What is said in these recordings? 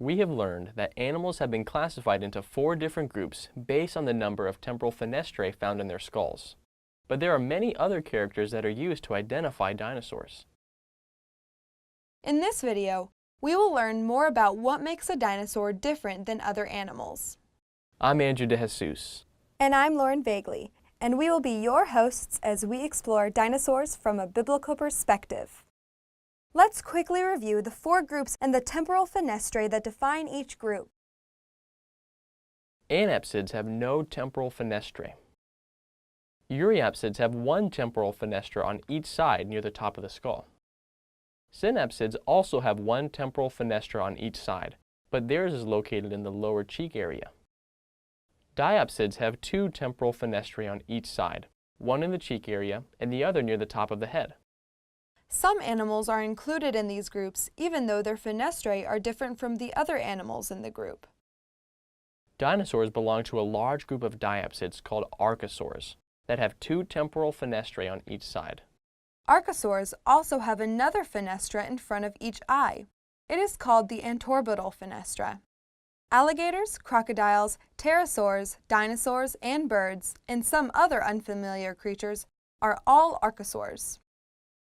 We have learned that animals have been classified into 4 different groups based on the number of temporal fenestrae found in their skulls. But there are many other characters that are used to identify dinosaurs. In this video, we will learn more about what makes a dinosaur different than other animals. I'm Andrew DeJesus. And I'm Lauren Bagley, and we will be your hosts as we explore dinosaurs from a biblical perspective. Let's quickly review the 4 groups and the temporal fenestrae that define each group. Anapsids have no temporal fenestrae. Euryapsids have 1 temporal fenestra on each side near the top of the skull. Synapsids also have 1 temporal fenestra on each side, but theirs is located in the lower cheek area. Diapsids have 2 temporal fenestrae on each side, one in the cheek area and the other near the top of the head. Some animals are included in these groups even though their fenestrae are different from the other animals in the group. Dinosaurs belong to a large group of diapsids called Archosaurs that have 2 temporal fenestrae on each side. Archosaurs also have another fenestra in front of each eye. It is called the antorbital fenestra. Alligators, crocodiles, pterosaurs, dinosaurs, and birds, and some other unfamiliar creatures are all archosaurs.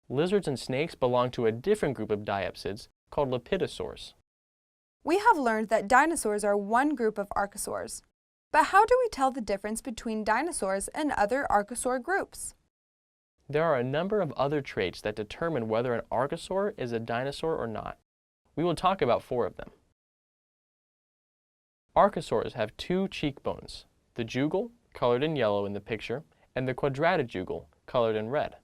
Lizards and snakes belong to a different group of diapsids called lepidosaurs. We have learned that dinosaurs are one group of archosaurs. But how do we tell the difference between dinosaurs and other archosaur groups? There are a number of other traits that determine whether an archosaur is a dinosaur or not. We will talk about 4 of them. Archosaurs have 2 cheekbones, the jugal, colored in yellow in the picture, and the quadratojugal, colored in red.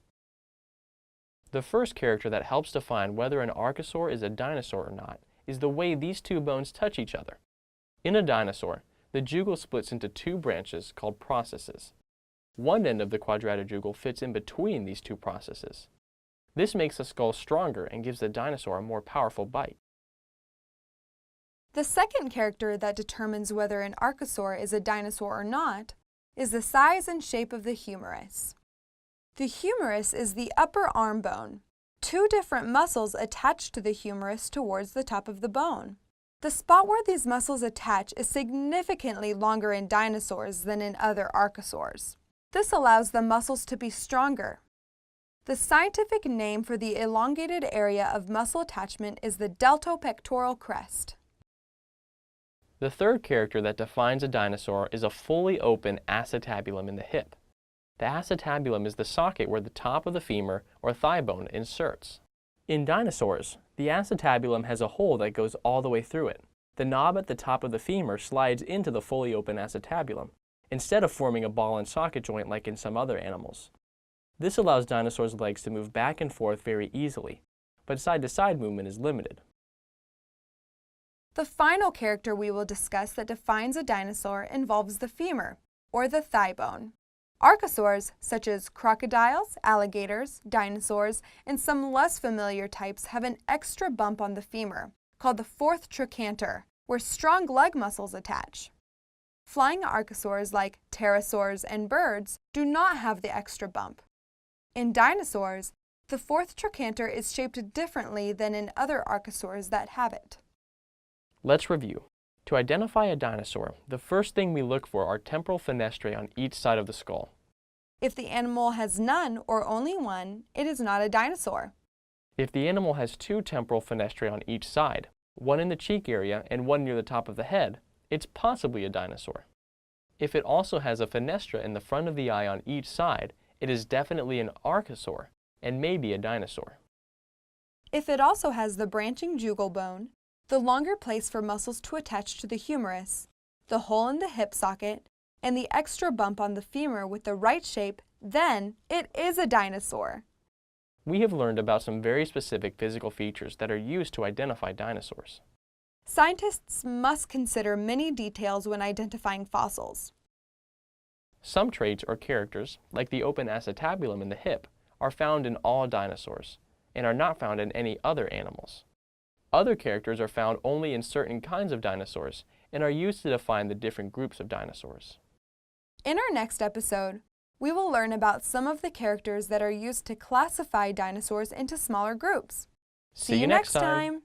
The first character that helps define whether an archosaur is a dinosaur or not is the way these 2 bones touch each other. In a dinosaur, the jugal splits into 2 branches called processes. One end of the quadratojugal fits in between these 2 processes. This makes the skull stronger and gives the dinosaur a more powerful bite. The second character that determines whether an archosaur is a dinosaur or not is the size and shape of the humerus. The humerus is the upper arm bone. 2 different muscles attach to the humerus towards the top of the bone. The spot where these muscles attach is significantly longer in dinosaurs than in other archosaurs. This allows the muscles to be stronger. The scientific name for the elongated area of muscle attachment is the deltopectoral crest. The third character that defines a dinosaur is a fully open acetabulum in the hip. The acetabulum is the socket where the top of the femur or thigh bone inserts. In dinosaurs, the acetabulum has a hole that goes all the way through it. The knob at the top of the femur slides into the fully open acetabulum, instead of forming a ball and socket joint like in some other animals. This allows dinosaurs' legs to move back and forth very easily, but side-to-side movement is limited. The final character we will discuss that defines a dinosaur involves the femur, or the thigh bone. Archosaurs, such as crocodiles, alligators, dinosaurs, and some less familiar types have an extra bump on the femur, called the 4th trochanter, where strong leg muscles attach. Flying archosaurs like pterosaurs and birds do not have the extra bump. In dinosaurs, the 4th trochanter is shaped differently than in other archosaurs that have it. Let's review. To identify a dinosaur, the first thing we look for are temporal fenestrae on each side of the skull. If the animal has none or only one, it is not a dinosaur. If the animal has 2 temporal fenestrae on each side, one in the cheek area and one near the top of the head, it's possibly a dinosaur. If it also has a fenestra in the front of the eye on each side, it is definitely an archosaur and maybe a dinosaur. If it also has the branching jugal bone, the longer place for muscles to attach to the humerus, the hole in the hip socket, and the extra bump on the femur with the right shape, then it is a dinosaur. We have learned about some very specific physical features that are used to identify dinosaurs. Scientists must consider many details when identifying fossils. Some traits or characters, like the open acetabulum in the hip, are found in all dinosaurs and are not found in any other animals. Other characters are found only in certain kinds of dinosaurs and are used to define the different groups of dinosaurs. In our next episode, we will learn about some of the characters that are used to classify dinosaurs into smaller groups. See you next time!